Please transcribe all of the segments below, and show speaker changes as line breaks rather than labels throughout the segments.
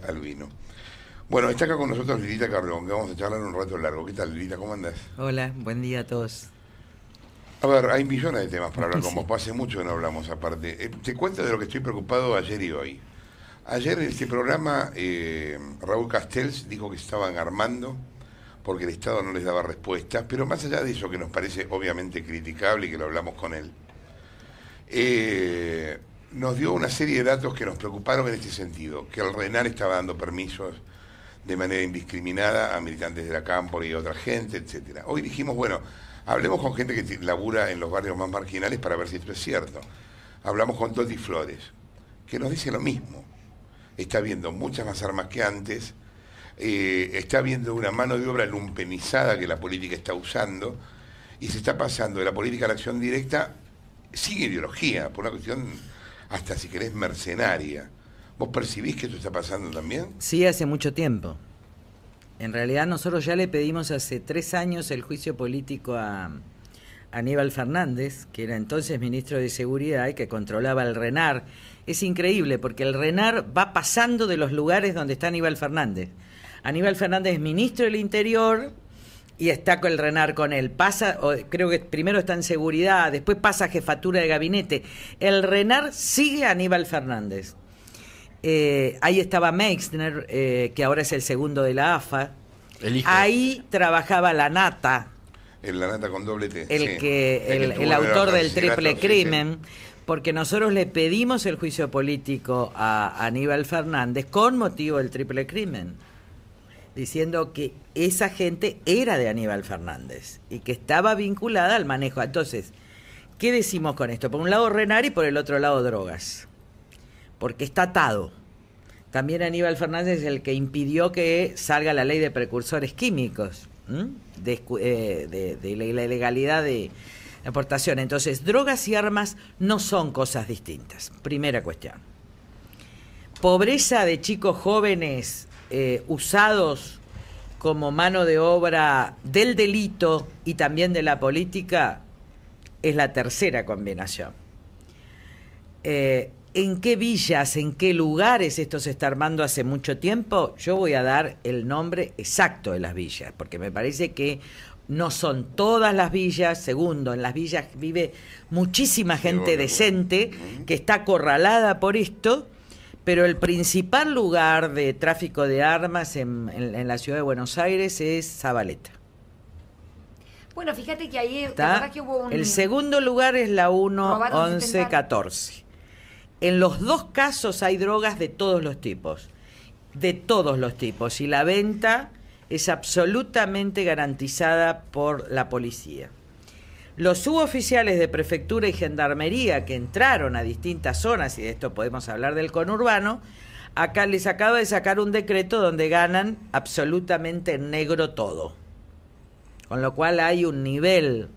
al vino. Bueno, está acá con nosotros Lilita Carrión, que vamos a charlar un rato largo. ¿Qué tal, Lilita? ¿Cómo andás?
Hola, buen día a todos.
A ver, hay millones de temas para hablar con
Sí.
vos. Hace mucho que no hablamos aparte. Te cuento de lo que estoy preocupado ayer y hoy. Ayer en este programa Raúl Castells dijo que se estaban armando porque el Estado no les daba respuestas, pero más allá de eso que nos parece obviamente criticable y que lo hablamos con él, nos dio una serie de datos que nos preocuparon en este sentido, que el RENAR estaba dando permisos de manera indiscriminada a militantes de la Cámpora y a otra gente, etcétera. Hoy dijimos, bueno, hablemos con gente que labura en los barrios más marginales para ver si esto es cierto. Hablamos con Toti Flores, que nos dice lo mismo. Está habiendo muchas más armas que antes, está habiendo una mano de obra lumpenizada que la política está usando, y se está pasando de la política a la acción directa sin ideología, por una cuestión hasta, si querés, mercenaria. ¿Vos percibís que esto está pasando también?
Sí, hace mucho tiempo. En realidad nosotros ya le pedimos hace 3 años el juicio político a Aníbal Fernández, que era entonces ministro de Seguridad y que controlaba el RENAR. Es increíble porque el RENAR va pasando de los lugares donde está Aníbal Fernández. Aníbal Fernández es ministro del Interior y está con el RENAR con él. Pasa, creo que primero está en Seguridad, después pasa a Jefatura de Gabinete. El RENAR sigue a Aníbal Fernández. Ahí estaba Meixner, que ahora es el segundo de la AFA. Ahí trabajaba la Nata.
La Nata con doble T.
El autor del triple crimen. Porque nosotros le pedimos el juicio político a Aníbal Fernández con motivo del triple crimen, diciendo que esa gente era de Aníbal Fernández y que estaba vinculada al manejo. Entonces, ¿qué decimos con esto? Por un lado RENAR y por el otro lado drogas. Porque está atado. También Aníbal Fernández es el que impidió que salga la ley de precursores químicos, de la ilegalidad de aportación. Entonces, drogas y armas no son cosas distintas. Primera cuestión. Pobreza de chicos jóvenes usados como mano de obra del delito y también de la política es la tercera combinación. ¿En qué villas, en qué lugares esto se está armando hace mucho tiempo? Yo voy a dar el nombre exacto de las villas, porque me parece que no son todas las villas. Segundo, en las villas vive muchísima gente decente que está acorralada por esto, pero el principal lugar de tráfico de armas en la ciudad de Buenos Aires es Zabaleta.
Bueno, fíjate que ahí
Que hubo el segundo lugar es la 1-11-14. En los dos casos hay drogas de todos los tipos, y la venta es absolutamente garantizada por la policía. Los suboficiales de prefectura y gendarmería que entraron a distintas zonas, y de esto podemos hablar del conurbano, acá les acaba de sacar un decreto donde ganan absolutamente en negro todo. Con lo cual hay un nivel.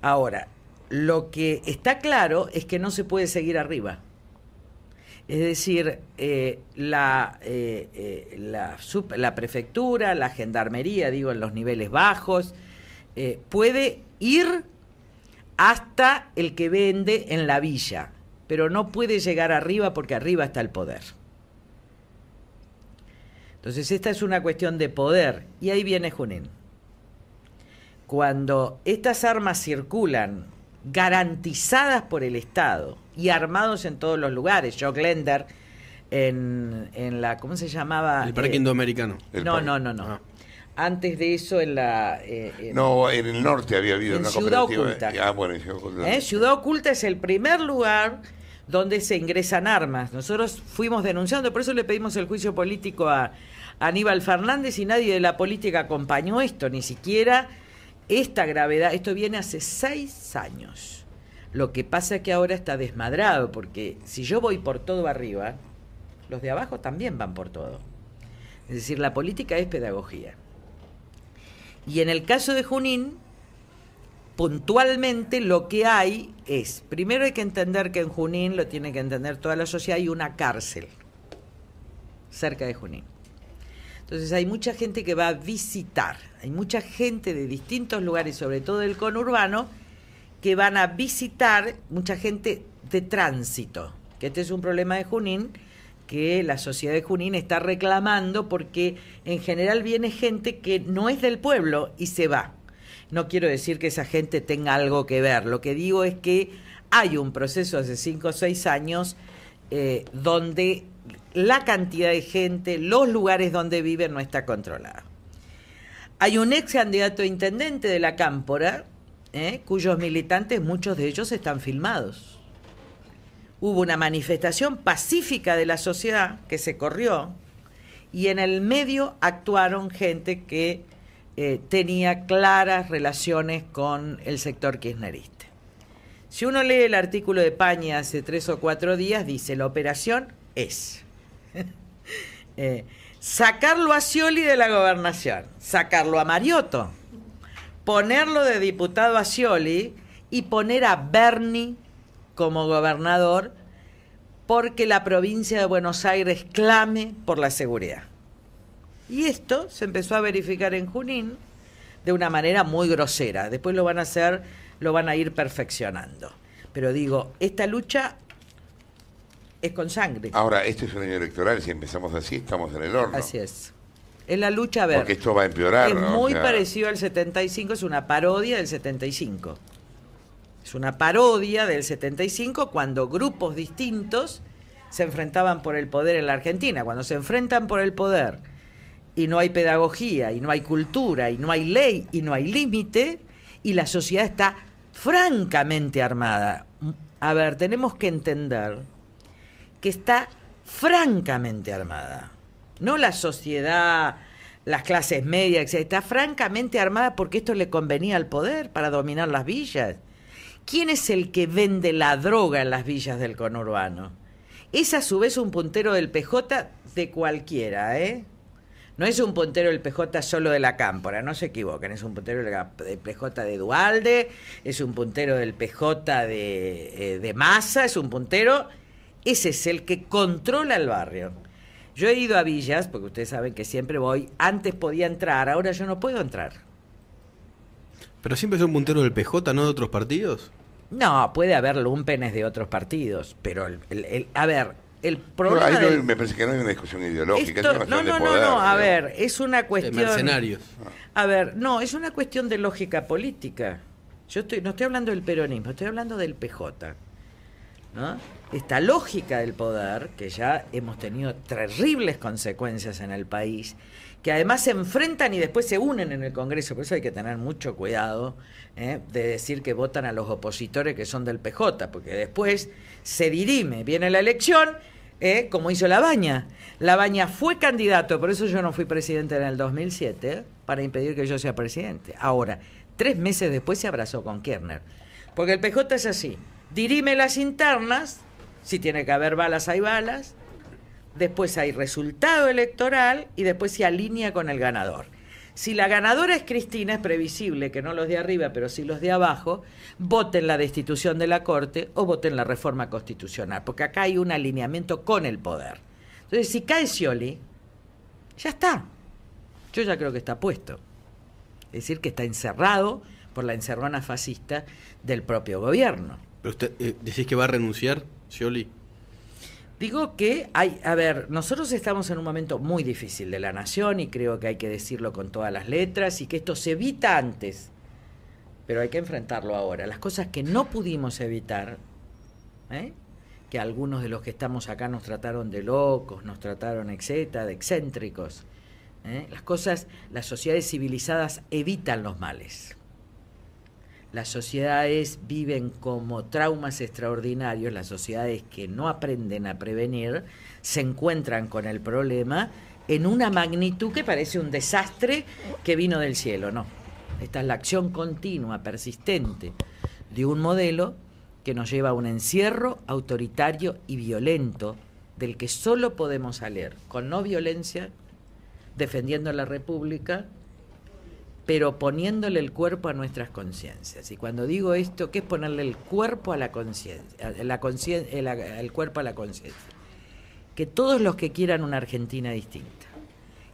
Ahora, lo que está claro es que no se puede seguir arriba. Es decir, la prefectura, la gendarmería, digo, en los niveles bajos, puede ir hasta el que vende en la villa, pero no puede llegar arriba porque arriba está el poder. Entonces esta es una cuestión de poder, y ahí viene Junín. Cuando estas armas circulan garantizadas por el Estado y armados en todos los lugares, Jock Lender en la, ¿cómo se llamaba?
El Parque Indoamericano.
No. Antes de eso en la...
no, en el norte había habido una
Ciudad
cooperativa.
Oculta.
Bueno, Ciudad Oculta.
Ciudad Oculta es el primer lugar donde se ingresan armas. Nosotros fuimos denunciando, por eso le pedimos el juicio político a Aníbal Fernández, y nadie de la política acompañó esto, ni siquiera esta gravedad. Esto viene hace 6 años. Lo que pasa es que ahora está desmadrado, porque si yo voy por todo arriba, los de abajo también van por todo. Es decir, la política es pedagogía. Y en el caso de Junín, puntualmente lo que hay es, primero hay que entender que en Junín, lo tiene que entender toda la sociedad, hay una cárcel cerca de Junín. Entonces hay mucha gente que va a visitar, hay mucha gente de distintos lugares, sobre todo del conurbano, que van a visitar, mucha gente de tránsito, que este es un problema de Junín, que la sociedad de Junín está reclamando, porque en general viene gente que no es del pueblo y se va. No quiero decir que esa gente tenga algo que ver, lo que digo es que hay un proceso hace 5 o 6 años donde la cantidad de gente, los lugares donde viven no está controlada. Hay un ex candidato a intendente de la Cámpora, cuyos militantes, muchos de ellos están filmados. Hubo una manifestación pacífica de la sociedad que se corrió y en el medio actuaron gente que tenía claras relaciones con el sector kirchnerista. Si uno lee el artículo de Paña hace 3 o 4 días, dice: la operación es sacarlo a Scioli de la gobernación, sacarlo a Mariotto, ponerlo de diputado a Scioli y poner a Berni como gobernador, porque la provincia de Buenos Aires clame por la seguridad. Y esto se empezó a verificar en Junín de una manera muy grosera. Después lo van a hacer, lo van a ir perfeccionando. Pero digo, esta lucha es con sangre.
Ahora, este es un año electoral, si empezamos así, estamos en el horno.
Así es. Es la lucha, a ver.
Porque esto va a empeorar,
es
¿no?
muy parecido al 75, es una parodia del 75. Es una parodia del 75 cuando grupos distintos se enfrentaban por el poder en la Argentina. Cuando se enfrentan por el poder y no hay pedagogía, y no hay cultura, y no hay ley, y no hay límite, y la sociedad está francamente armada. A ver, tenemos que entender que está francamente armada. No la sociedad, las clases medias, etc. Está francamente armada porque esto le convenía al poder para dominar las villas. ¿Quién es el que vende la droga en las villas del conurbano? Es a su vez un puntero del PJ de cualquiera, ¿eh? No es un puntero del PJ solo de la Cámpora, no se equivoquen, es un puntero del PJ de Duhalde, es un puntero del PJ de Massa, es un puntero, ese es el que controla el barrio. Yo he ido a villas, porque ustedes saben que siempre voy, antes podía entrar, ahora yo no puedo entrar.
¿Pero siempre es un puntero del PJ, no de otros partidos?
No, puede haber lumpenes de otros partidos, pero a ver, el problema
ahí me parece que no hay una discusión ideológica, es una cuestión de poder.
No, a ver, es una cuestión...
De mercenarios.
A ver, no, es una cuestión de lógica política. No estoy hablando del peronismo, estoy hablando del PJ, ¿no? Esta lógica del poder, que ya hemos tenido terribles consecuencias en el país, que además se enfrentan y después se unen en el Congreso, por eso hay que tener mucho cuidado de decir que votan a los opositores que son del PJ, porque después se dirime, viene la elección, como hizo Labaña. Labaña fue candidato, por eso yo no fui presidente en el 2007, para impedir que yo sea presidente. Ahora, 3 meses después se abrazó con Kirchner, porque el PJ es así, dirime las internas, si tiene que haber balas hay balas, después hay resultado electoral y después se alinea con el ganador. Si la ganadora es Cristina, es previsible que no los de arriba, pero sí los de abajo, voten la destitución de la Corte o voten la reforma constitucional, porque acá hay un alineamiento con el poder. Entonces, si cae Scioli, ya está. Yo ya creo que está puesto. Es decir, que está encerrado por la encerrona fascista del propio gobierno.
¿Pero usted decís que va a renunciar, Scioli?
Digo que nosotros estamos en un momento muy difícil de la nación y creo que hay que decirlo con todas las letras y que esto se evita antes, pero hay que enfrentarlo ahora. Las cosas que no pudimos evitar, que algunos de los que estamos acá nos trataron de locos, nos trataron de excéntricos, las sociedades civilizadas evitan los males. Las sociedades viven como traumas extraordinarios, las sociedades que no aprenden a prevenir se encuentran con el problema en una magnitud que parece un desastre que vino del cielo, no. Esta es la acción continua, persistente, de un modelo que nos lleva a un encierro autoritario y violento del que solo podemos salir con no violencia, defendiendo la República, pero poniéndole el cuerpo a nuestras conciencias. Y cuando digo esto, ¿qué es ponerle el cuerpo a la conciencia? El cuerpo a la conciencia. Que todos los que quieran una Argentina distinta,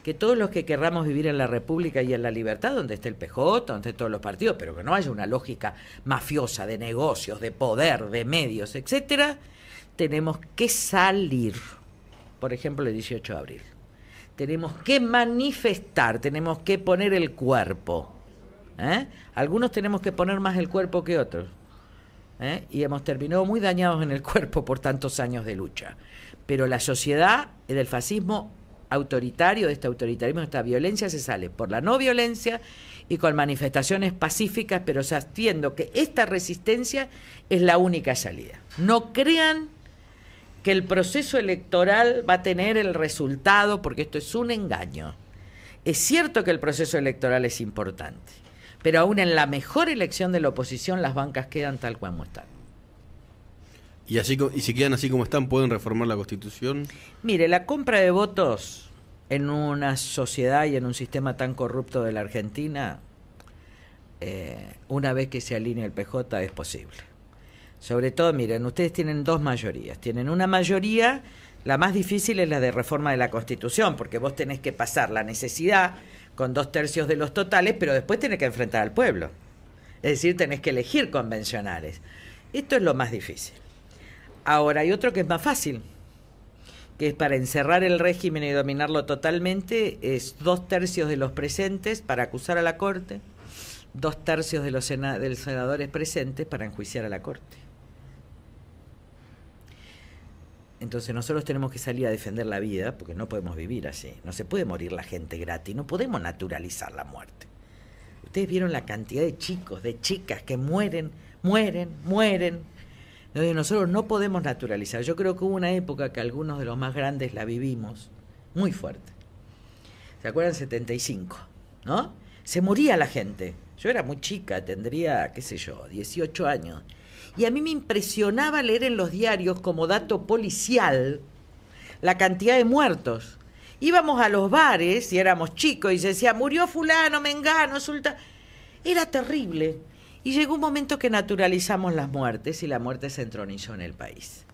que todos los que querramos vivir en la República y en la libertad, donde esté el PJ, donde estén todos los partidos, pero que no haya una lógica mafiosa de negocios, de poder, de medios, etcétera, tenemos que salir. por ejemplo, el 18 de abril. Tenemos que manifestar, tenemos que poner el cuerpo. Algunos tenemos que poner más el cuerpo que otros. Y hemos terminado muy dañados en el cuerpo por tantos años de lucha. Pero la sociedad del fascismo autoritario, de este autoritarismo, de esta violencia, se sale por la no violencia y con manifestaciones pacíficas, pero sabiendo que esta resistencia es la única salida. No crean que el proceso electoral va a tener el resultado, porque esto es un engaño. Es cierto que el proceso electoral es importante, pero aún en la mejor elección de la oposición las bancas quedan tal como están.
Y si quedan así como están, ¿pueden reformar la Constitución?
Mire, la compra de votos en una sociedad y en un sistema tan corrupto de la Argentina, una vez que se alinee el PJ, es posible. Sobre todo, miren, ustedes tienen dos mayorías. Tienen una mayoría, la más difícil es la de reforma de la Constitución, porque vos tenés que pasar la necesidad con 2/3 de los totales, pero después tenés que enfrentar al pueblo. Es decir, tenés que elegir convencionales. Esto es lo más difícil. Ahora, hay otro que es más fácil, que es para encerrar el régimen y dominarlo totalmente, es 2/3 de los presentes para acusar a la Corte, 2/3 de los senadores presentes para enjuiciar a la Corte. Entonces nosotros tenemos que salir a defender la vida, porque no podemos vivir así. No se puede morir la gente gratis, no podemos naturalizar la muerte. Ustedes vieron la cantidad de chicos, de chicas que mueren. Nosotros no podemos naturalizar. Yo creo que hubo una época que algunos de los más grandes la vivimos muy fuerte. ¿Se acuerdan? 75, ¿no? Se moría la gente. Yo era muy chica, tendría, qué sé yo, 18 años. Y a mí me impresionaba leer en los diarios como dato policial la cantidad de muertos. Íbamos a los bares y éramos chicos y se decía, murió fulano, mengano, sultano. Era terrible. Y llegó un momento que naturalizamos las muertes y la muerte se entronizó en el país.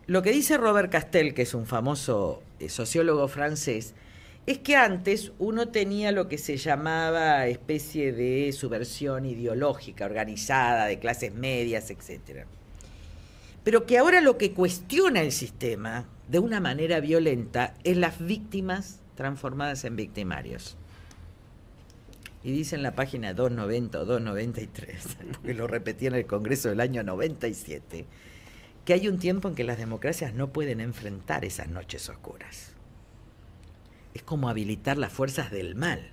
Lo que dice Robert Castel, que es un famoso sociólogo francés, es que antes uno tenía lo que se llamaba especie de subversión ideológica, organizada, de clases medias, etc. Pero que ahora lo que cuestiona el sistema, de una manera violenta, es las víctimas transformadas en victimarios. Y dice en la página 290 o 293, porque lo repetí en el Congreso del año 97, que hay un tiempo en que las democracias no pueden enfrentar esas noches oscuras. Es como habilitar las fuerzas del mal,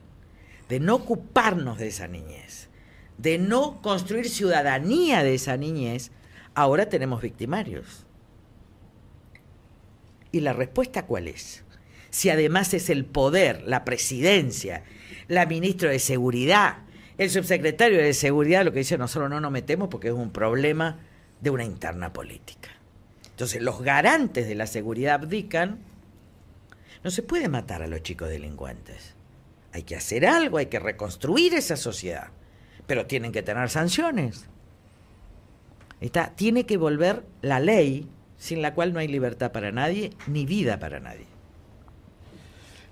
de no ocuparnos de esa niñez, de no construir ciudadanía de esa niñez. Ahora tenemos victimarios. ¿Y la respuesta cuál es? Si además es el poder, la presidencia, la ministra de Seguridad, el subsecretario de Seguridad, lo que dice, nosotros no nos metemos porque es un problema de una interna política. Entonces, los garantes de la seguridad abdican. No se puede matar a los chicos delincuentes. Hay que hacer algo, hay que reconstruir esa sociedad. Pero tienen que tener sanciones. Tiene que volver la ley, sin la cual no hay libertad para nadie, ni vida para nadie.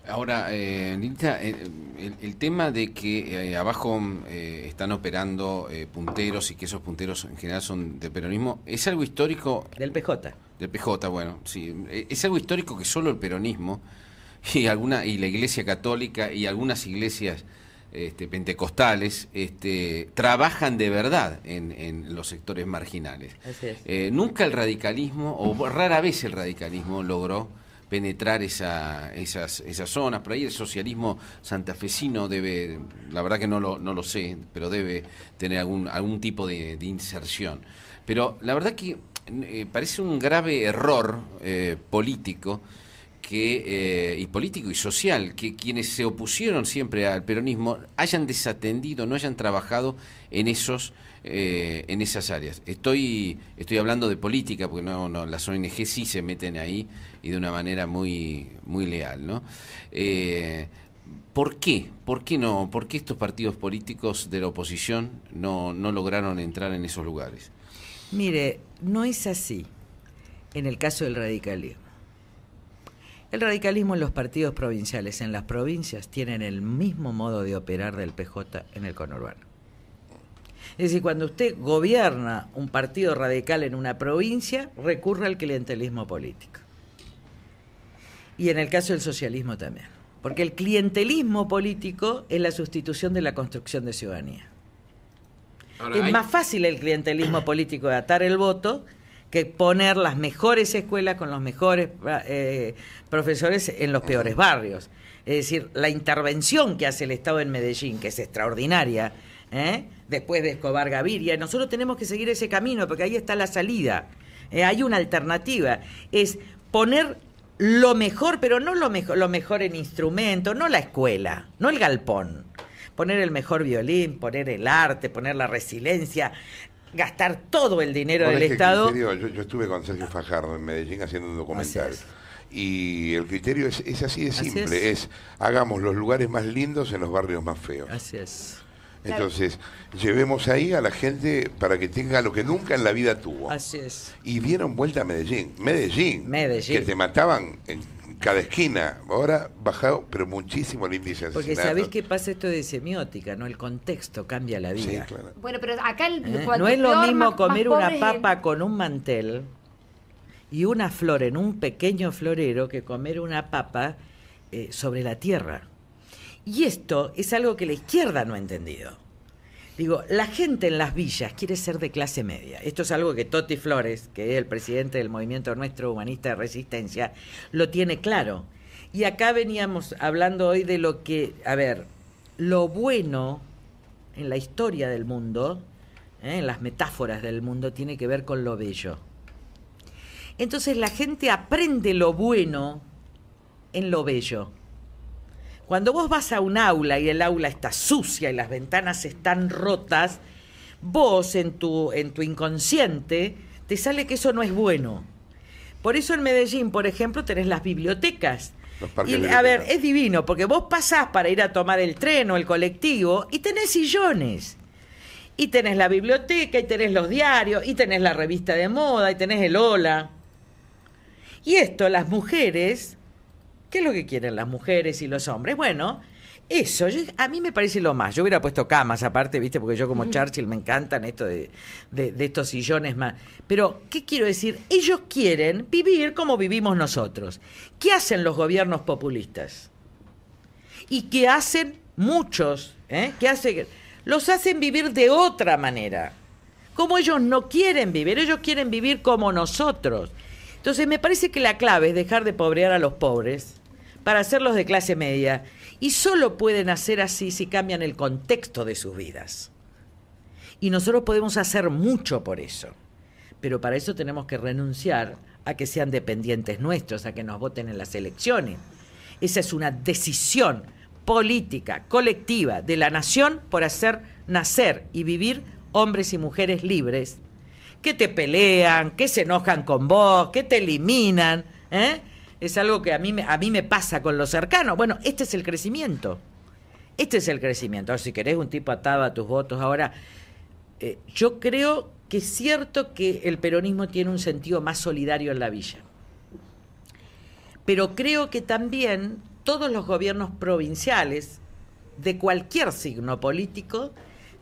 Ahora, Lilita, el tema de que abajo están operando punteros y que esos punteros en general son del peronismo, ¿es algo histórico?
Del PJ.
Del PJ, bueno, sí. ¿Es algo histórico que solo el peronismo y la Iglesia Católica y algunas iglesias pentecostales trabajan de verdad en los sectores marginales?
Así es.
Nunca el radicalismo, o rara vez el radicalismo, logró penetrar esas zonas. Por ahí el socialismo santafesino debe, la verdad que no lo sé, pero debe tener algún tipo de inserción. Pero la verdad que parece un grave error político y político y social, que quienes se opusieron siempre al peronismo hayan desatendido, no hayan trabajado en esas áreas. Estoy hablando de política, porque no las ONG sí se meten ahí y de una manera muy, muy leal, ¿no? ¿Por qué? ¿Por qué no? ¿Por qué estos partidos políticos de la oposición no lograron entrar en esos lugares?
Mire, no es así en el caso del radicalismo. El radicalismo en los partidos provinciales, en las provincias, tienen el mismo modo de operar del PJ en el conurbano. Es decir, cuando usted gobierna un partido radical en una provincia, recurre al clientelismo político. Y en el caso del socialismo también. Porque el clientelismo político es la sustitución de la construcción de ciudadanía. Ahora, es más fácil el clientelismo político de atar el voto que poner las mejores escuelas con los mejores profesores en los peores barrios. Es decir, la intervención que hace el Estado en Medellín, que es extraordinaria, después de Escobar Gaviria, nosotros tenemos que seguir ese camino, porque ahí está la salida. Hay una alternativa, es poner lo mejor, pero no lo mejor en instrumento, no la escuela, no el galpón. Poner el mejor violín, poner el arte, poner la resiliencia, gastar todo el dinero del Estado.
Yo estuve con Sergio Fajardo en Medellín haciendo un documental. Y el criterio es así de simple, es hagamos los lugares más lindos en los barrios más feos.
Así es.
Entonces, llevemos ahí a la gente para que tenga lo que nunca en la vida tuvo.
Así es.
Y dieron vuelta a Medellín, que te mataban en cada esquina. Ahora bajado, pero muchísimo el índice de
porque
asesinatos.
sabés qué pasa esto de semiótica, ¿no? El contexto cambia la vida.
Sí, claro.
Bueno, pero acá
no es lo mismo comer una papa con un mantel y una flor en un pequeño florero que comer una papa sobre la tierra. Y esto es algo que la izquierda no ha entendido. Digo, la gente en las villas quiere ser de clase media. Esto es algo que Toti Flores, que es el presidente del Movimiento Nuestro Humanista de Resistencia, lo tiene claro. Y acá veníamos hablando hoy de lo que, a ver, lo bueno en la historia del mundo, en las metáforas del mundo, tiene que ver con lo bello. Entonces la gente aprende lo bueno en lo bello. Cuando vos vas a un aula y el aula está sucia y las ventanas están rotas, vos en tu inconsciente te sale que eso no es bueno. Por eso en Medellín, por ejemplo, tenés las bibliotecas. Y, a ver, es divino, porque vos pasás para ir a tomar el tren o el colectivo y tenés sillones. Y tenés la biblioteca, y tenés los diarios, y tenés la revista de moda, y tenés el Hola. Y esto, las mujeres... ¿Qué es lo que quieren las mujeres y los hombres? Bueno, eso, a mí me parece lo más. Yo hubiera puesto camas aparte, ¿viste? Porque yo como Churchill me encantan esto de estos sillones más. Pero, ¿qué quiero decir? Ellos quieren vivir como vivimos nosotros. ¿Qué hacen los gobiernos populistas? ¿Y qué hacen muchos? ¿Qué hacen? Los hacen vivir de otra manera. Como ellos no quieren vivir, ellos quieren vivir como nosotros. Entonces me parece que la clave es dejar de pobrear a los pobres para hacerlos de clase media, y solo pueden hacer así si cambian el contexto de sus vidas. Y nosotros podemos hacer mucho por eso, pero para eso tenemos que renunciar a que sean dependientes nuestros, a que nos voten en las elecciones. Esa es una decisión política, colectiva, de la nación por hacer nacer y vivir hombres y mujeres libres, que te pelean, que se enojan con vos, que te eliminan, Es algo que a mí me pasa con los cercanos. Bueno, este es el crecimiento. Este es el crecimiento. Ahora, si querés un tipo atado a tus votos, ahora, yo creo que es cierto que el peronismo tiene un sentido más solidario en la villa. Pero creo que también todos los gobiernos provinciales, de cualquier signo político,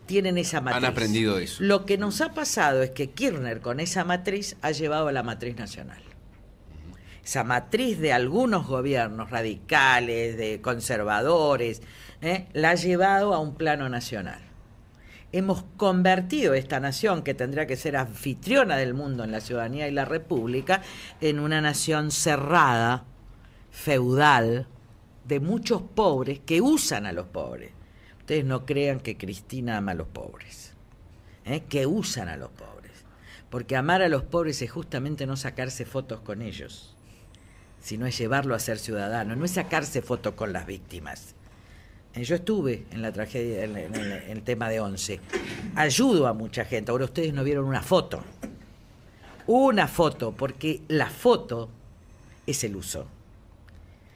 tienen esa matriz.
Han aprendido eso.
Lo que nos ha pasado es que Kirchner con esa matriz ha llevado a la matriz nacional. Esa matriz de algunos gobiernos radicales, de conservadores, la ha llevado a un plano nacional. Hemos convertido esta nación, que tendría que ser anfitriona del mundo en la ciudadanía y la república, en una nación cerrada, feudal, de muchos pobres que usan a los pobres. Ustedes no crean que Cristina ama a los pobres, que usan a los pobres. Porque amar a los pobres es justamente no sacarse fotos con ellos, sino es llevarlo a ser ciudadano, no es sacarse fotos con las víctimas. Yo estuve en la tragedia, en el tema de 11. Ayudo a mucha gente. Ahora ustedes no vieron una foto. Una foto, porque la foto es el uso.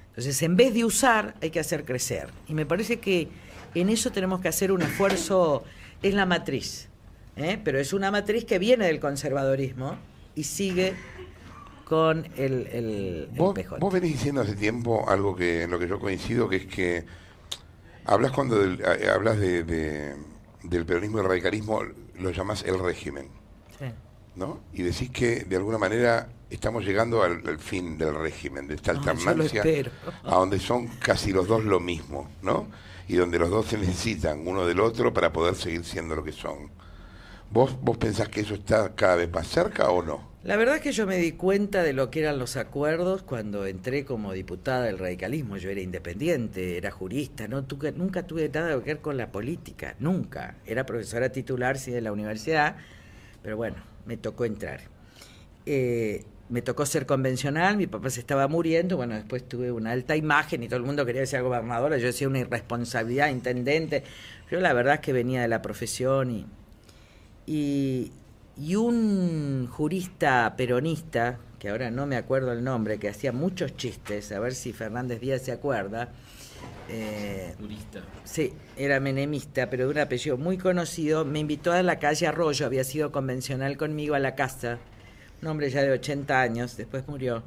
Entonces, en vez de usar, hay que hacer crecer. Y me parece que en eso tenemos que hacer un esfuerzo. Es la matriz, pero es una matriz que viene del conservadorismo y sigue con el PJ.
Vos venís diciendo hace tiempo algo que en lo que yo coincido, que es que hablas del peronismo y el radicalismo, lo llamás el régimen.
Sí.
¿no? Y decís que de alguna manera estamos llegando al fin del régimen, de esta
Yo lo
alternancia,
espero.
a donde son casi los dos lo mismo, ¿no? Y donde los dos se necesitan uno del otro para poder seguir siendo lo que son. ¿Vos pensás que eso está cada vez más cerca o no?
La verdad es que yo me di cuenta de lo que eran los acuerdos cuando entré como diputada del radicalismo. Yo era independiente, era jurista, nunca tuve nada que ver con la política, nunca. Era profesora titular, sí, de la universidad, pero bueno, me tocó entrar. Me tocó ser convencional, mi papá se estaba muriendo, bueno, después tuve una alta imagen y todo el mundo quería ser gobernadora, yo decía una irresponsabilidad, intendente. Yo la verdad es que venía de la profesión y un jurista peronista, que ahora no me acuerdo el nombre, que hacía muchos chistes, a ver si Fernández Díaz se acuerda.
Jurista.
Sí, era menemista, pero de un apellido muy conocido, me invitó a la calle Arroyo, había sido convencional conmigo a la casa, un hombre ya de 80 años, después murió,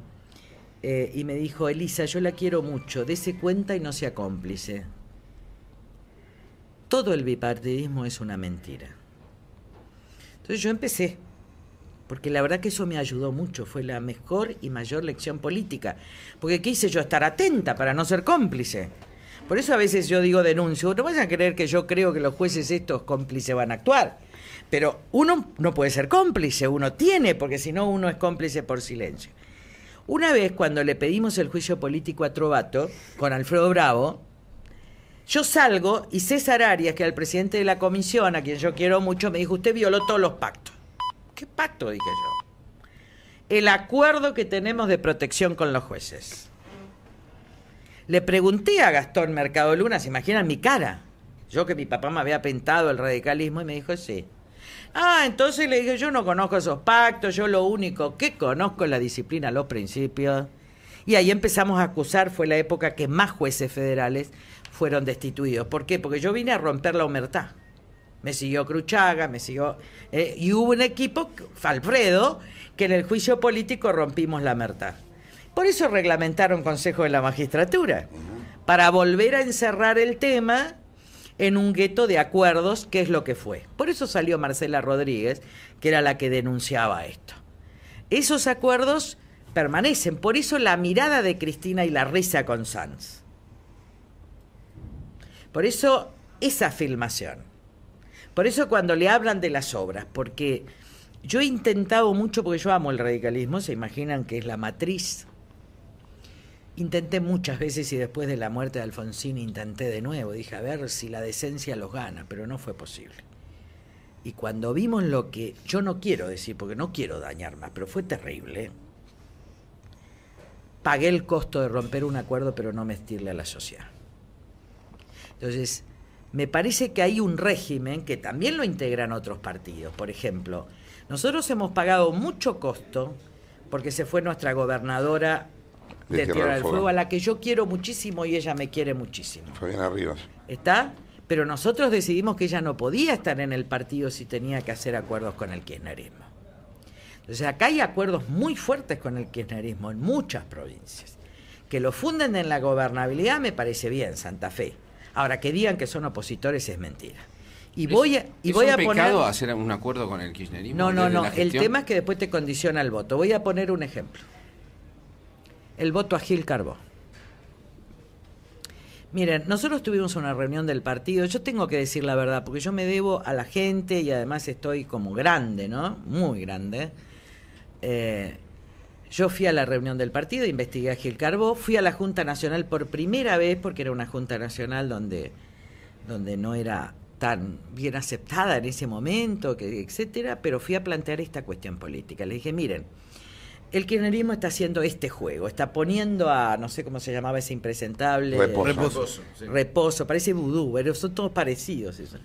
y me dijo: Elisa, yo la quiero mucho, dese cuenta y no sea cómplice. Todo el bipartidismo es una mentira. Entonces yo empecé, porque la verdad que eso me ayudó mucho, fue la mejor y mayor lección política, porque quise yo estar atenta para no ser cómplice. Por eso a veces yo digo denuncio, no vayan a creer que yo creo que los jueces estos cómplices van a actuar, pero uno no puede ser cómplice, uno tiene, porque si no uno es cómplice por silencio. Una vez cuando le pedimos el juicio político a Trovato, con Alfredo Bravo, yo salgo y César Arias, que era el presidente de la comisión, a quien yo quiero mucho, me dijo: usted violó todos los pactos. ¿Qué pacto? Dije yo. El acuerdo que tenemos de protección con los jueces. Le pregunté a Gastón Mercado Luna, ¿se imaginan mi cara? Yo que mi papá me había pintado el radicalismo, y me dijo: sí. Entonces le dije: yo no conozco esos pactos, yo lo único que conozco es la disciplina, los principios. Y ahí empezamos a acusar, fue la época que más jueces federales fueron destituidos. ¿Por qué? Porque yo vine a romper la omertá. Me siguió Cruchaga, me siguió... y hubo un equipo, Alfredo, que en el juicio político rompimos la omertá. Por eso reglamentaron Consejo de la Magistratura, para volver a encerrar el tema en un gueto de acuerdos, que es lo que fue. Por eso salió Marcela Rodríguez, que era la que denunciaba esto. Esos acuerdos permanecen, por eso la mirada de Cristina y la risa con Sanz. Por eso esa filmación. Por eso cuando le hablan de las obras, porque yo he intentado mucho, porque yo amo el radicalismo, se imaginan que es la matriz. Intenté muchas veces y después de la muerte de Alfonsín intenté de nuevo. Dije, a ver si la decencia los gana, pero no fue posible. Y cuando vimos lo que, yo no quiero decir, porque no quiero dañar más, pero fue terrible. Pagué el costo de romper un acuerdo, pero no mentirle a la sociedad. Entonces, me parece que hay un régimen que también lo integran otros partidos. Por ejemplo, nosotros hemos pagado mucho costo porque se fue nuestra gobernadora de Tierra del Fuego, a la que yo quiero muchísimo y ella me quiere muchísimo.
Fabiana Rivas.
¿Está? Pero nosotros decidimos que ella no podía estar en el partido si tenía que hacer acuerdos con el kirchnerismo. Entonces acá hay acuerdos muy fuertes con el kirchnerismo en muchas provincias. Que lo funden en la gobernabilidad me parece bien, Santa Fe. Ahora, que digan que son opositores es mentira. Y voy a
poner...
pecado
hacer un acuerdo con el kirchnerismo?
No. El tema es que después te condiciona el voto. Voy a poner un ejemplo. El voto a Gil Carbó. Miren, nosotros tuvimos una reunión del partido. Yo tengo que decir la verdad, porque yo me debo a la gente y además estoy como grande, ¿no? Muy grande. Yo fui a la reunión del partido, investigué a Gil Carbó, fui a la Junta Nacional por primera vez, porque era una Junta Nacional donde no era tan bien aceptada en ese momento, etcétera, pero fui a plantear esta cuestión política. Le dije, miren, el kirchnerismo está haciendo este juego, está poniendo a, no sé cómo se llamaba ese impresentable... Reposo, parece vudú, pero son todos parecidos eso.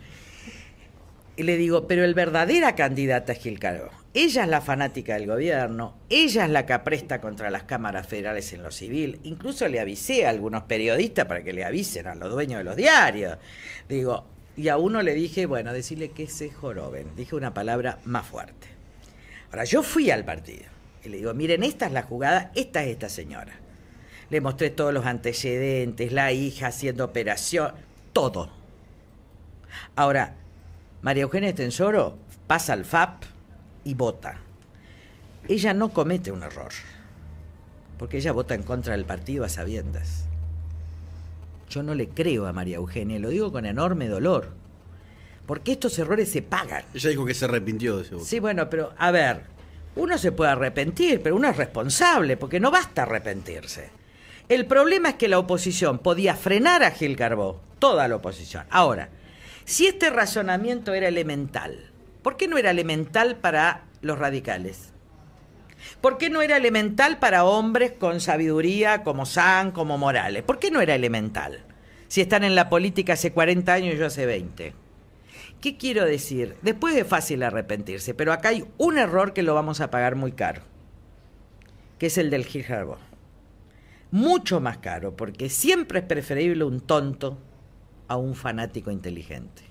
Y le digo, pero el verdadera candidata es Gil Carbó. Ella es la fanática del gobierno, ella es la que apresta contra las cámaras federales en lo civil. Incluso le avisé a algunos periodistas para que le avisen a los dueños de los diarios. Digo, y a uno le dije, bueno, decirle que se joroben. Dije una palabra más fuerte. Ahora, yo fui al partido y le digo, miren, esta es la jugada, esta es esta señora. Le mostré todos los antecedentes, la hija haciendo operación, todo. Ahora, María Eugenia Estensoro pasa al FAP y vota. ella no comete un error, porque ella vota en contra del partido a sabiendas. Yo no le creo a María Eugenia, lo digo con enorme dolor, porque estos errores se pagan.
Ella dijo que se arrepintió de ese voto.
Sí, bueno, pero a ver, uno se puede arrepentir, pero uno es responsable, porque no basta arrepentirse. El problema es que la oposición podía frenar a Gil Carbó, toda la oposición. Ahora, si este razonamiento era elemental, ¿por qué no era elemental para los radicales? ¿Por qué no era elemental para hombres con sabiduría como Sanz, como Morales? ¿Por qué no era elemental? Si están en la política hace 40 años y yo hace 20. ¿Qué quiero decir? Después es fácil arrepentirse, pero acá hay un error que lo vamos a pagar muy caro, que es el del Gil Carbó. Mucho más caro, porque siempre es preferible un tonto a un fanático inteligente.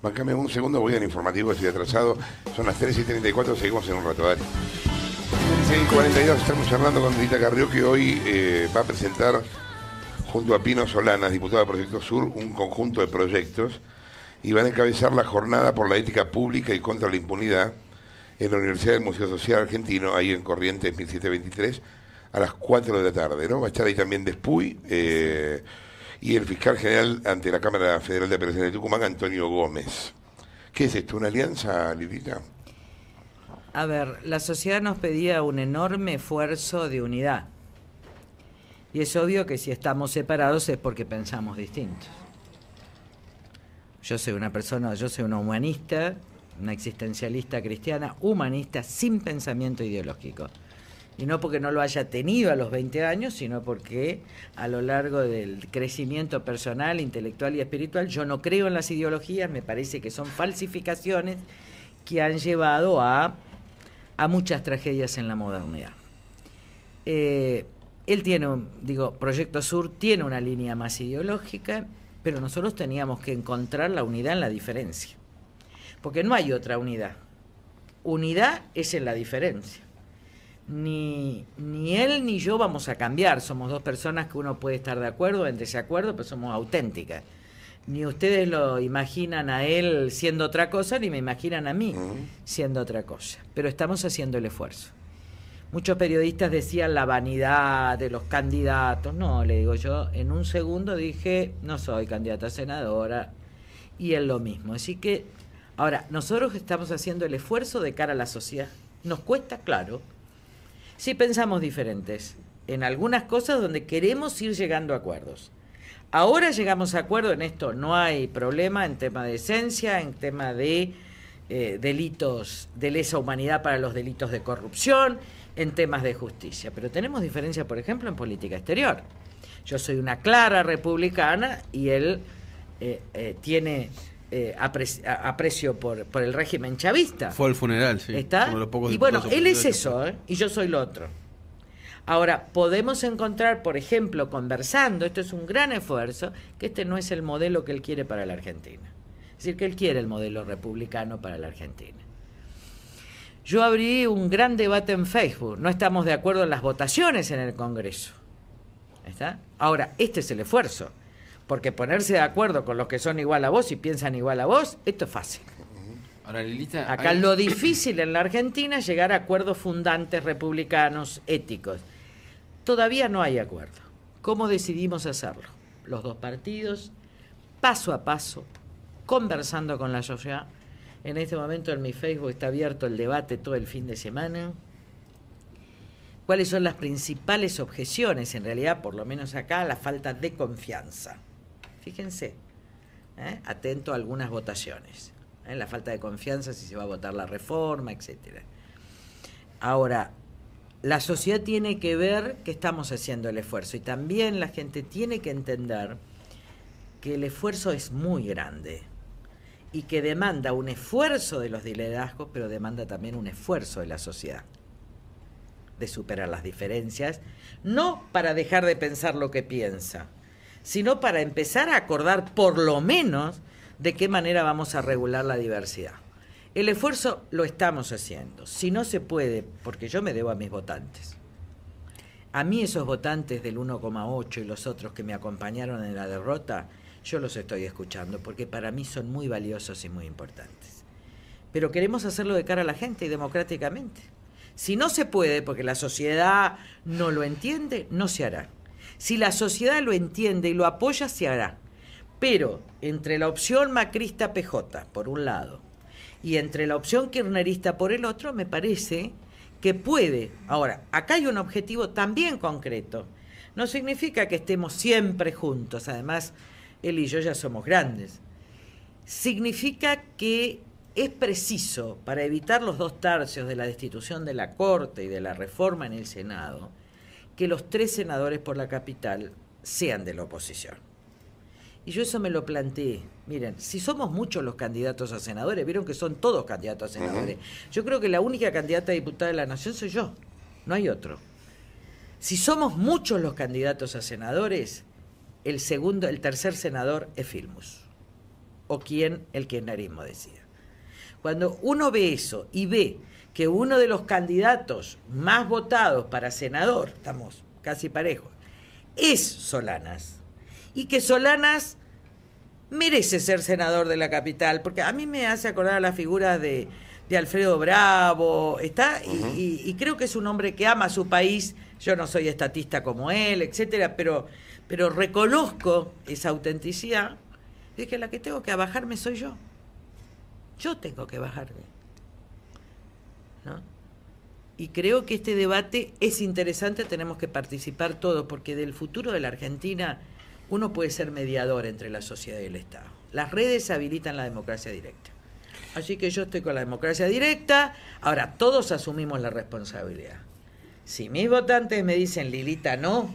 Bancame un segundo, voy al informativo, estoy atrasado. Son las 3:34, seguimos en un rato, dale. 6:42, estamos charlando con Rita Carrió, que hoy va a presentar, junto a Pino Solanas, diputado de Proyecto Sur, un conjunto de proyectos, y van a encabezar la jornada por la ética pública y contra la impunidad en la Universidad del Museo Social Argentino, ahí en Corrientes 1723, a las 4 de la tarde, ¿no? Va a estar ahí también Despuy, y el fiscal general ante la Cámara Federal de Apelaciones de Tucumán, Antonio Gómez. ¿Qué es esto, una alianza, Lilita?
A ver, la sociedad nos pedía un enorme esfuerzo de unidad. Y es obvio que si estamos separados es porque pensamos distintos. Yo soy una humanista, una existencialista cristiana, humanista sin pensamiento ideológico. Y no porque no lo haya tenido a los 20 años, sino porque a lo largo del crecimiento personal, intelectual y espiritual, yo no creo en las ideologías, me parece que son falsificaciones que han llevado a muchas tragedias en la modernidad. Él tiene, Proyecto Sur tiene una línea más ideológica, pero nosotros teníamos que encontrar la unidad en la diferencia. Porque no hay otra unidad. Unidad es en la diferencia. Ni él ni yo vamos a cambiar, somos dos personas que uno puede estar de acuerdo o en desacuerdo, pero somos auténticas. Ni ustedes lo imaginan a él siendo otra cosa, ni me imaginan a mí siendo otra cosa, pero estamos haciendo el esfuerzo. Muchos periodistas decían la vanidad de los candidatos. No, le digo yo, en un segundo dije, no soy candidata a senadora, y él lo mismo. Así que, ahora, nosotros estamos haciendo el esfuerzo de cara a la sociedad. Nos cuesta, claro. Sí pensamos diferentes en algunas cosas donde queremos ir llegando a acuerdos. Ahora llegamos a acuerdo en esto, no hay problema en tema de esencia, en tema de delitos de lesa humanidad para los delitos de corrupción, en temas de justicia. Pero tenemos diferencia, por ejemplo, en política exterior. Yo soy una clara republicana y él tiene aprecio por el régimen chavista.
Fue al funeral, sí.
¿Está? Y bueno, él es eso, y yo soy lo otro. Ahora, podemos encontrar, por ejemplo, conversando, esto es un gran esfuerzo, que este no es el modelo que él quiere para la Argentina. Es decir, que él quiere el modelo republicano para la Argentina. Yo abrí un gran debate en Facebook. No estamos de acuerdo en las votaciones en el Congreso. ¿Está? Ahora, este es el esfuerzo. Porque ponerse de acuerdo con los que son igual a vos y piensan igual a vos, esto es fácil.
Ahora, Lilita,
acá lo difícil en la Argentina es llegar a acuerdos fundantes, republicanos, éticos. Todavía no hay acuerdo. ¿Cómo decidimos hacerlo? Los dos partidos, paso a paso, conversando con la sociedad. En este momento en mi Facebook está abierto el debate todo el fin de semana. ¿Cuáles son las principales objeciones? En realidad, por lo menos acá, la falta de confianza. Fíjense, atento a algunas votaciones. La falta de confianza si se va a votar la reforma, etcétera. Ahora, la sociedad tiene que ver que estamos haciendo el esfuerzo y también la gente tiene que entender que el esfuerzo es muy grande y que demanda un esfuerzo de los liderazgos, pero demanda también un esfuerzo de la sociedad de superar las diferencias, no para dejar de pensar lo que piensa, sino para empezar a acordar por lo menos de qué manera vamos a regular la diversidad. El esfuerzo lo estamos haciendo. Si no se puede, porque yo me debo a mis votantes. A mí esos votantes del 1,8 y los otros que me acompañaron en la derrota, yo los estoy escuchando, porque para mí son muy valiosos y muy importantes. Pero queremos hacerlo de cara a la gente y democráticamente. Si no se puede, porque la sociedad no lo entiende, no se hará. Si la sociedad lo entiende y lo apoya, se hará. Pero entre la opción macrista PJ, por un lado, y entre la opción kirchnerista por el otro, me parece que puede. Ahora, acá hay un objetivo también concreto. No significa que estemos siempre juntos, además, él y yo ya somos grandes. Significa que es preciso, para evitar los 2/3 de la destitución de la Corte y de la reforma en el Senado, que los 3 senadores por la capital sean de la oposición. Y yo eso me lo planteé. Miren, si somos muchos los candidatos a senadores, vieron que son todos candidatos a senadores. Yo creo que la única candidata a diputada de la Nación soy yo, no hay otro. Si somos muchos los candidatos a senadores, el tercer senador es Filmus, o quien el kirchnerismo decida. Cuando uno ve eso y ve que uno de los candidatos más votados para senador, estamos casi parejos, es Solanas, y que Solanas merece ser senador de la capital, porque a mí me hace acordar a la figura de Alfredo Bravo, y creo que es un hombre que ama a su país. Yo no soy estatista como él, etcétera, pero reconozco esa autenticidad. Es que la que tengo que bajarme soy yo. Yo tengo que bajarme, ¿no? Y creo que este debate es interesante, tenemos que participar todos, porque del futuro de la Argentina uno puede ser mediador entre la sociedad y el Estado. Las redes habilitan la democracia directa. Así que yo estoy con la democracia directa. Ahora, todos asumimos la responsabilidad. Si mis votantes me dicen Lilita no,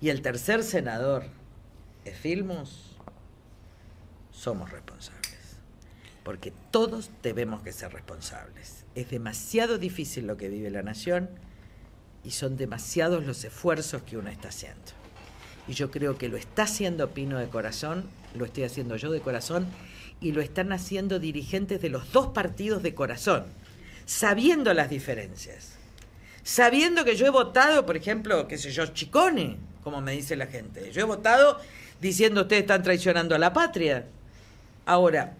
y el tercer senador es Filmus, somos responsables. Porque todos debemos que ser responsables. Es demasiado difícil lo que vive la nación y son demasiados los esfuerzos que uno está haciendo. Y yo creo que lo está haciendo Pino de corazón, lo estoy haciendo yo de corazón, y lo están haciendo dirigentes de los 2 partidos de corazón, sabiendo las diferencias, sabiendo que yo he votado, por ejemplo, qué sé yo, Chicone, como me dice la gente. Yo he votado diciendo ustedes están traicionando a la patria. Ahora,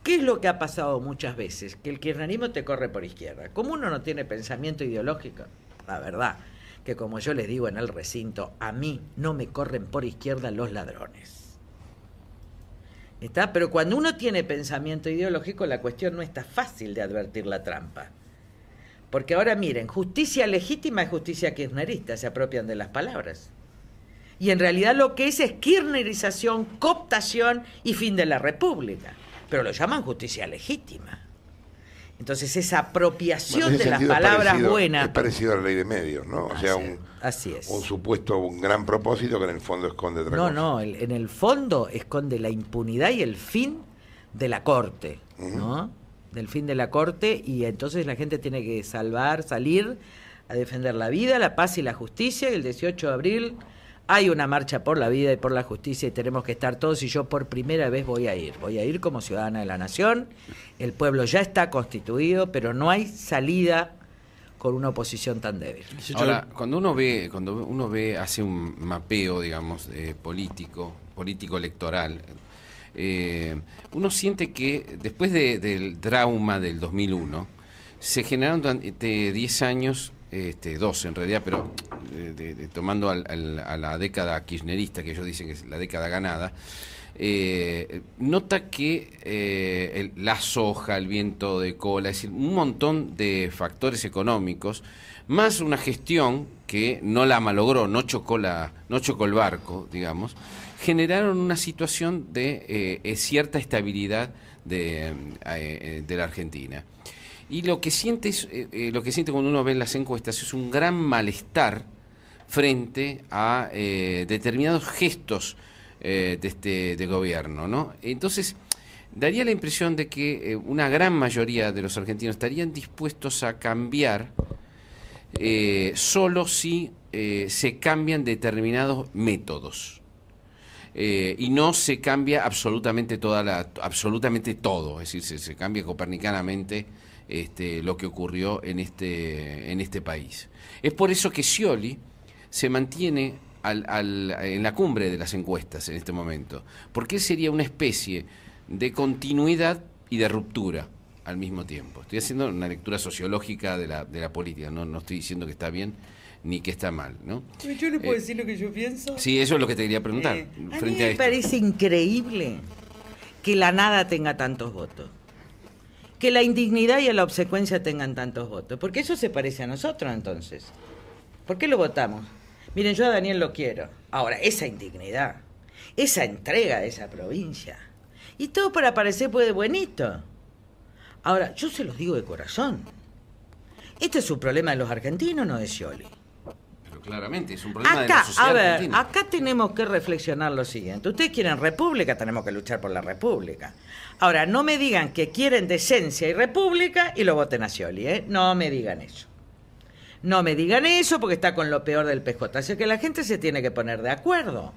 ¿qué es lo que ha pasado muchas veces? Que el kirchnerismo te corre por izquierda. Como uno no tiene pensamiento ideológico, la verdad, que como yo les digo en el recinto, a mí no me corren por izquierda los ladrones. ¿Está? Pero cuando uno tiene pensamiento ideológico, la cuestión no está fácil de advertir la trampa. Porque ahora miren, justicia legítima es justicia kirchnerista, se apropian de las palabras. Y en realidad lo que es kirchnerización, cooptación y fin de la república. Pero lo llaman justicia legítima. Entonces esa apropiación de las palabras buenas...
Es parecido a la ley de medios, ¿no? O sea,
así es.
Un supuesto, un gran propósito que en el fondo esconde otra cosa.
No, en el fondo esconde la impunidad y el fin de la Corte, ¿no? Del fin de la Corte, y entonces la gente tiene que salir a defender la vida, la paz y la justicia, y el 18 de abril hay una marcha por la vida y por la justicia y tenemos que estar todos, y yo por primera vez voy a ir como ciudadana de la nación. El pueblo ya está constituido, pero no hay salida con una oposición tan débil.
Ahora, cuando uno ve, hace un mapeo, digamos, político electoral, uno siente que después del trauma del 2001 se generaron durante 10 años, 12 en realidad, pero tomando a la década kirchnerista, que ellos dicen que es la década ganada, nota que la soja, el viento de cola, es decir, un montón de factores económicos, más una gestión que no la malogró, no chocó el barco, digamos, generaron una situación de cierta estabilidad de la Argentina. Y lo que siente cuando uno ve las encuestas es un gran malestar frente a determinados gestos de gobierno, ¿no? Entonces, daría la impresión de que una gran mayoría de los argentinos estarían dispuestos a cambiar solo si se cambian determinados métodos. Y no se cambia absolutamente todo, es decir, se cambia copernicanamente lo que ocurrió en este país. Es por eso que Scioli se mantiene en la cumbre de las encuestas en este momento, porque él sería una especie de continuidad y de ruptura. al mismo tiempo. Estoy haciendo una lectura sociológica de la política, no estoy diciendo que está bien ni que está mal, ¿no?
¿Yo le puedo decir lo que yo pienso?
Sí, eso es lo que te quería preguntar.
A mí
frente a
me
esto.
parece increíble que la nada tenga tantos votos, que la indignidad y la obsecuencia tengan tantos votos, porque eso se parece a nosotros entonces. ¿Por qué lo votamos? Miren, yo a Daniel lo quiero. Ahora, esa indignidad, esa entrega de esa provincia, y todo para parecer pues buenito. Ahora, yo se los digo de corazón. Este es un problema de los argentinos, no de Scioli.
Pero claramente es un problema de
Acá,
la sociedad
a ver,
argentina.
acá tenemos que reflexionar lo siguiente. Ustedes quieren república, tenemos que luchar por la república. Ahora, no me digan que quieren decencia y república y lo voten a Scioli, ¿eh? No me digan eso. No me digan eso porque está con lo peor del PJ. Así que la gente se tiene que poner de acuerdo.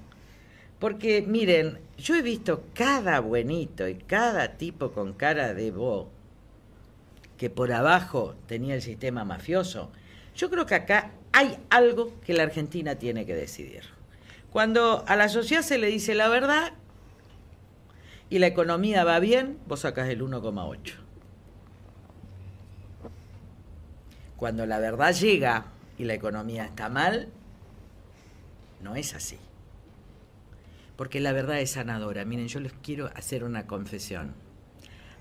Porque, miren, yo he visto cada buenito y cada tipo con cara de bo que por abajo tenía el sistema mafioso. Yo creo que acá hay algo que la Argentina tiene que decidir. Cuando a la sociedad se le dice la verdad y la economía va bien, vos sacás el 1,8. Cuando la verdad llega y la economía está mal, no es así. Porque la verdad es sanadora. Miren, yo les quiero hacer una confesión.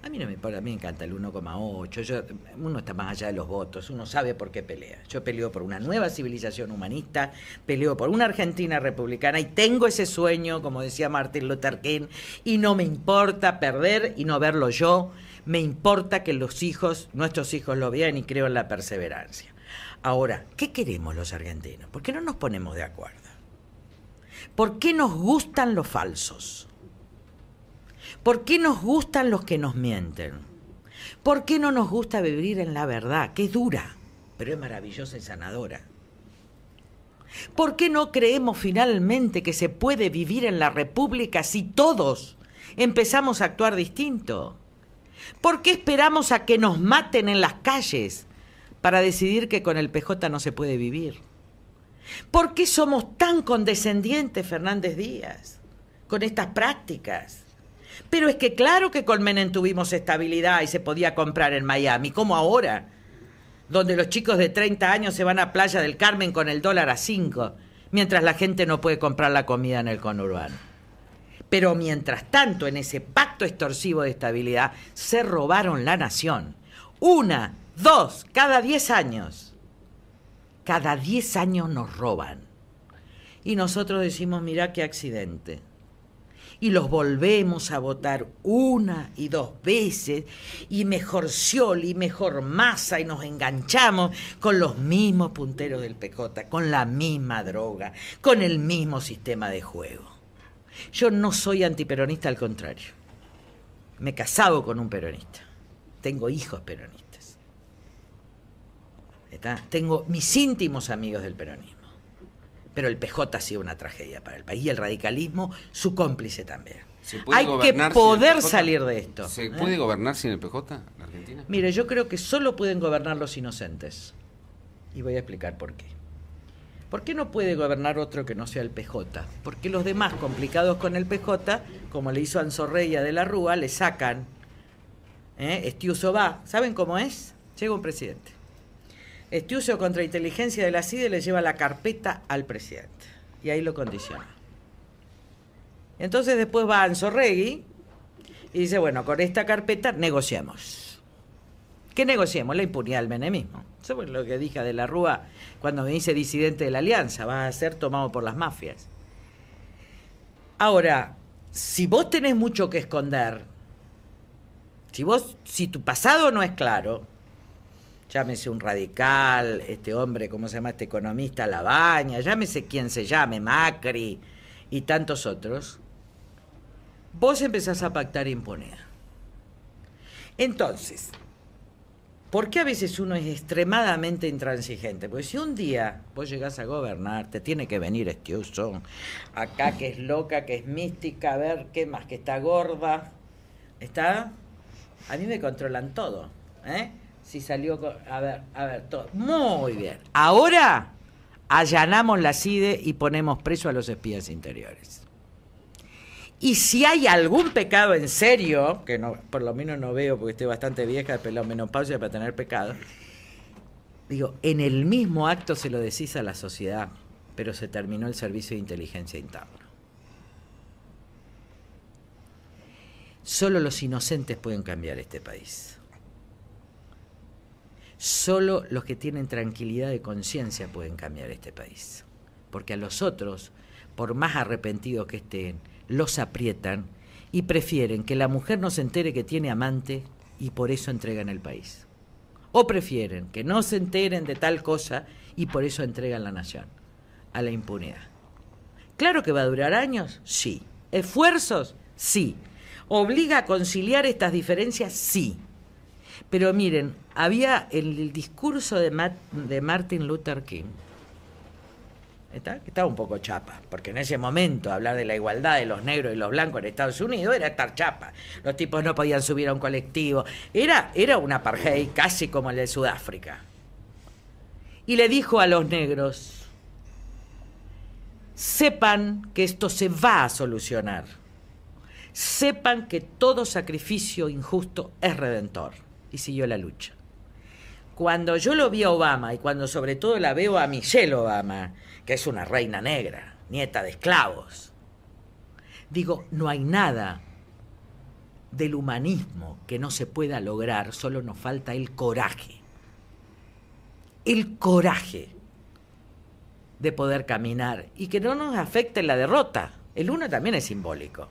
A mí no me importa, a mí me encanta el 1,8. Uno está más allá de los votos, uno sabe por qué pelea. Yo peleo por una nueva civilización humanista, peleo por una Argentina republicana y tengo ese sueño, como decía Martin Luther King, y no me importa perder y no verlo yo. Me importa que los hijos, nuestros hijos lo vean y creo en la perseverancia. Ahora, ¿qué queremos los argentinos? ¿Por qué no nos ponemos de acuerdo? ¿Por qué nos gustan los falsos? ¿Por qué nos gustan los que nos mienten? ¿Por qué no nos gusta vivir en la verdad, que es dura, pero es maravillosa y sanadora? ¿Por qué no creemos finalmente que se puede vivir en la República si todos empezamos a actuar distinto? ¿Por qué esperamos a que nos maten en las calles para decidir que con el PJ no se puede vivir? ¿Por qué somos tan condescendientes, Fernández Díaz, con estas prácticas? Pero es que claro que con Menem tuvimos estabilidad y se podía comprar en Miami, como ahora, donde los chicos de 30 años se van a Playa del Carmen con el dólar a 5, mientras la gente no puede comprar la comida en el conurbano. Pero mientras tanto, en ese pacto extorsivo de estabilidad, se robaron la nación. 1, 2, cada 10 años. Cada 10 años nos roban. Y nosotros decimos, mirá qué accidente. Y los volvemos a votar 1 y 2 veces, y mejor Scioli, y mejor Massa, y nos enganchamos con los mismos punteros del PJ, con la misma droga, con el mismo sistema de juego. Yo no soy antiperonista, al contrario. Me he casado con un peronista. Tengo hijos peronistas. ¿Está? Tengo mis íntimos amigos del peronismo. Pero el PJ ha sido una tragedia para el país y el radicalismo su cómplice también. Hay que poder salir de esto.
¿Se puede gobernar sin el PJ en Argentina?
Mire, yo creo que solo pueden gobernar los inocentes. Y voy a explicar por qué. ¿Por qué no puede gobernar otro que no sea el PJ? Porque los demás complicados con el PJ, como le hizo Anzorreya de la Rúa, le sacan. Estiuso va. ¿Saben cómo es? Llega un presidente. Estiuso, contra inteligencia de la CIDE, le lleva la carpeta al presidente. Y ahí lo condiciona. Entonces después va Anzorregui y dice, bueno, con esta carpeta negociemos. ¿Qué negociemos? La impunidad del menemismo. Eso es lo que dije de la Rúa cuando me dice disidente de la Alianza. Va a ser tomado por las mafias. Ahora, si vos tenés mucho que esconder, si tu pasado no es claro, llámese un radical, este hombre, ¿cómo se llama? Este economista Labaña, llámese quien se llame, Macri y tantos otros, vos empezás a pactar impunidad. Entonces, ¿por qué a veces uno es extremadamente intransigente? Porque si un día vos llegás a gobernar, te tiene que venir Estiuso, acá que es loca, que es mística, a ver, ¿qué más? Que está gorda, ¿está? A mí me controlan todo, ¿eh? Si salió, a ver, todo. Muy bien. Ahora allanamos la CIDE y ponemos preso a los espías interiores. Y si hay algún pecado en serio, que no, por lo menos no veo porque estoy bastante vieja, de la menopausia para tener pecado, digo, en el mismo acto se lo decís a la sociedad, pero se terminó el servicio de inteligencia interna. Solo los inocentes pueden cambiar este país. Solo los que tienen tranquilidad de conciencia pueden cambiar este país. Porque a los otros, por más arrepentidos que estén, los aprietan y prefieren que la mujer no se entere que tiene amante y por eso entregan el país. O prefieren que no se enteren de tal cosa y por eso entregan la nación a la impunidad. ¿Claro que va a durar años? Sí. ¿Esfuerzos? Sí. ¿Obliga a conciliar estas diferencias? Sí. Pero miren, había el discurso de Martin Luther King, que estaba un poco chapa, porque en ese momento hablar de la igualdad de los negros y los blancos en Estados Unidos era estar chapa. Los tipos no podían subir a un colectivo. Era un apartheid casi como el de Sudáfrica. Y le dijo a los negros, sepan que esto se va a solucionar. Sepan que todo sacrificio injusto es redentor. Y siguió la lucha. Cuando yo lo vi a Obama, y cuando sobre todo la veo a Michelle Obama, que es una reina negra, nieta de esclavos, digo, no hay nada del humanismo que no se pueda lograr, solo nos falta el coraje. El coraje de poder caminar y que no nos afecte la derrota. El uno también es simbólico.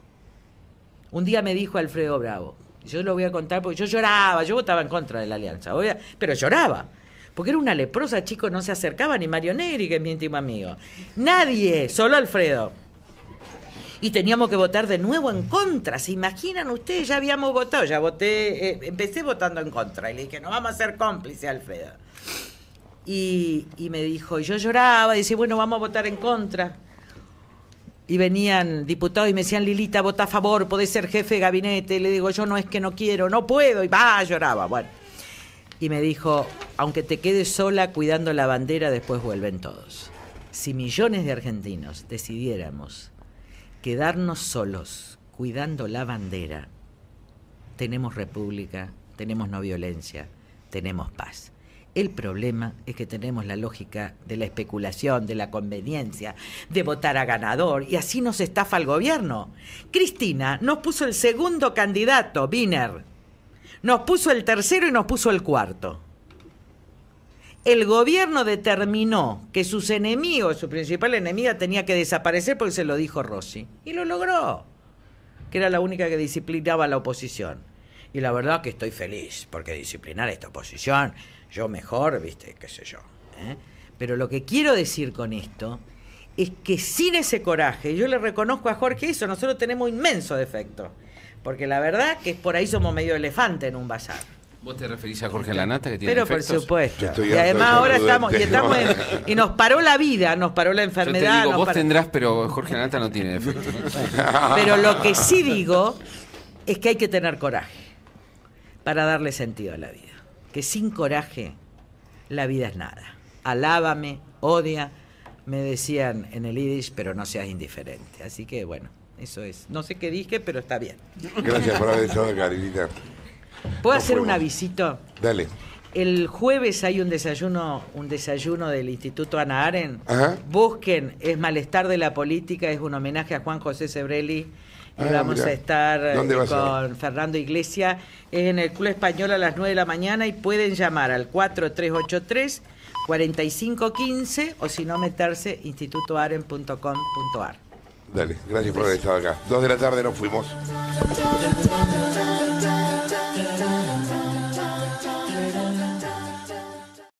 Un día me dijo Alfredo Bravo, yo lo voy a contar porque yo lloraba, yo votaba en contra de la alianza, pero lloraba, porque era una leprosa, chicos, no se acercaba ni Mario Negri, que es mi íntimo amigo. Nadie, solo Alfredo. Y teníamos que votar de nuevo en contra. ¿Se imaginan ustedes? Ya habíamos votado, ya voté, empecé votando en contra y le dije, no vamos a ser cómplices, Alfredo. Y me dijo, y yo lloraba, y decía, bueno, vamos a votar en contra. Y venían diputados y me decían, Lilita, vota a favor, podés ser jefe de gabinete. Y le digo, yo no es que no quiero, no puedo. Y lloraba, bueno. Y me dijo, aunque te quedes sola cuidando la bandera, después vuelven todos. Si millones de argentinos decidiéramos quedarnos solos cuidando la bandera, tenemos república, tenemos no violencia, tenemos paz. El problema es que tenemos la lógica de la especulación, de la conveniencia, de votar a ganador, y así nos estafa el gobierno. Cristina nos puso el segundo candidato, Wiener, nos puso el tercero y nos puso el cuarto. El gobierno determinó que sus enemigos, su principal enemiga, tenía que desaparecer porque se lo dijo Rossi. Y lo logró, que era la única que disciplinaba a la oposición. Y la verdad que estoy feliz, porque disciplinar a esta oposición, yo mejor, viste, qué sé yo. Pero lo que quiero decir con esto es que sin ese coraje, yo le reconozco a Jorge eso, nosotros tenemos inmenso defecto. Porque la verdad que por ahí somos medio elefante en un bazar.
¿Vos te referís a Jorge Lanata que tiene
Pero
defectos?
Por supuesto. Y además ahora estamos y nos paró la vida, nos paró la enfermedad.
Yo te digo, vos tendrás, pero Jorge Lanata no tiene defectos.
Pero lo que sí digo es que hay que tener coraje para darle sentido a la vida. Que sin coraje la vida es nada. Alábame, odia, me decían en el Yiddish, pero no seas indiferente. Así que bueno, eso es. No sé qué dije, pero está bien.
Gracias por haber estado acá, Lilita.
¿Puedo hacer un avisito?
Dale.
El jueves hay un desayuno del Instituto Ana Arendt.
Ajá.
Busquen, es Malestar de la Política, es un homenaje a Juan José Sebrelli. Y vamos a estar con Fernando Iglesias. Es en el Club Español a las 9 de la mañana y pueden llamar al 4383-4515 o si no meterse institutoaren.com.ar.
Dale, gracias por haber estado acá. 2 de la tarde nos fuimos.